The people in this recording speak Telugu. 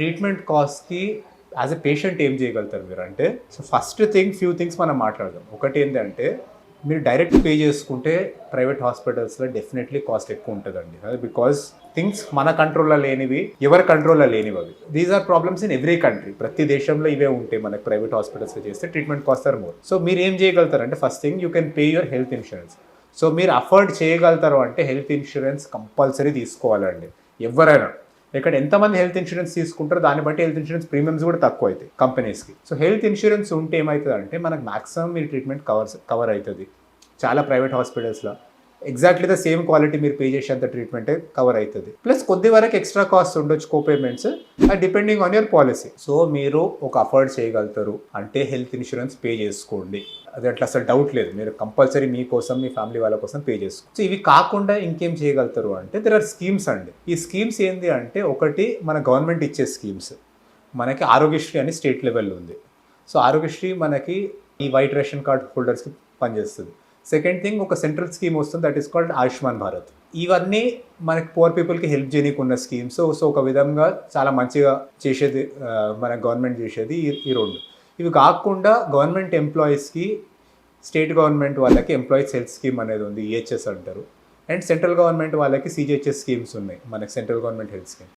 ట్రీట్మెంట్ కాస్ట్కి యాజ్ ఎ పేషెంట్ ఏం చేయగలుగుతారు మీరు అంటే, so first thing few things మనం మాట్లాడదాం. ఒకటి ఏంటంటే మీరు డైరెక్ట్ పే చేసుకుంటే ప్రైవేట్ హాస్పిటల్స్లో డెఫినెట్లీ కాస్ట్ ఎక్కువ ఉంటుందండి. బికాజ్ థింగ్స్ మన కంట్రోల్లో లేనివి ఎవరి కంట్రోల్లో లేనివి అవి. These are problems in every country. ప్రతి దేశంలో ఇవే ఉంటాయి. మనకి ప్రైవేట్ హాస్పిటల్స్లో చేస్తే treatment cost are more. So మీరు ఏం చేయగలుగుతారంటే first thing you can pay your health insurance. So మీరు అఫోర్డ్ చేయగలుగుతారు అంటే హెల్త్ ఇన్సూరెన్స్ కంపల్సరీ తీసుకోవాలండి ఎవరైనా. ఇక్కడ ఎంతమంది హెల్త్ ఇన్సూరెన్స్ తీసుకుంటారో దాన్ని బట్టి హెల్త్ ఇన్సూరెన్స్ ప్రీమియమ్స్ కూడా తక్కువ అవుతాయి కంపెనీస్కి. సో హెల్త్ ఇన్సూరెన్స్ ఉంటే ఏమవుతుంది అంటే మనకు మాక్సిమం మీ ట్రీట్మెంట్ కవర్ అవుతుంది. చాలా ప్రైవేట్ హాస్పిటల్స్లో ఎగ్జాక్ట్లీ ద సేమ్ క్వాలిటీ మీరు పే చేసేంత ట్రీట్మెంటే కవర్ అవుతుంది. ప్లస్ కొద్ది వరకు ఎక్స్ట్రా కాస్ట్ ఉండొచ్చు copayments, depending on your policy. So మీరు ఒక అఫోర్డ్ చేయగలుగుతారు అంటే హెల్త్ ఇన్సూరెన్స్ పే చేసుకోండి. అది అట్లా అసలు డౌట్ లేదు. మీరు కంపల్సరీ మీకోసం మీ ఫ్యామిలీ వాళ్ళ కోసం పే చేసుకోండి. సో ఇవి కాకుండా ఇంకేం చేయగలుగుతారు అంటే దెర్ ఆర్ స్కీమ్స్ అండి. ఈ స్కీమ్స్ ఏంటి అంటే ఒకటి మన గవర్నమెంట్ ఇచ్చే స్కీమ్స్. మనకి ఆరోగ్యశ్రీ అని స్టేట్ లెవెల్లో ఉంది. సో ఆరోగ్యశ్రీ మనకి ఈ వైట్ రేషన్ కార్డ్ హోల్డర్స్కి పనిచేస్తుంది. సెకండ్ థింగ్ ఒక సెంట్రల్ స్కీమ్ వస్తుంది, that is called Ayushman Bharat. ఇవన్నీ మనకి పూర్ పీపుల్కి హెల్ప్ చేయడానికి ఉన్న స్కీమ్స్. సో ఒక విధంగా చాలా మంచిగా చేసేది మన గవర్నమెంట్ చేసేది ఈ రెండు. ఇవి కాకుండా గవర్నమెంట్ ఎంప్లాయీస్కి స్టేట్ గవర్నమెంట్ వాళ్ళకి ఎంప్లాయీస్ హెల్త్ స్కీమ్ అనేది ఉంది, ఈహెచ్ఎస్ అంటారు. అండ్ సెంట్రల్ గవర్నమెంట్ వాళ్ళకి సిజిహెచ్ఎస్ స్కీమ్స్ ఉన్నాయి, మనకి సెంట్రల్ గవర్నమెంట్ హెల్త్ స్కీమ్.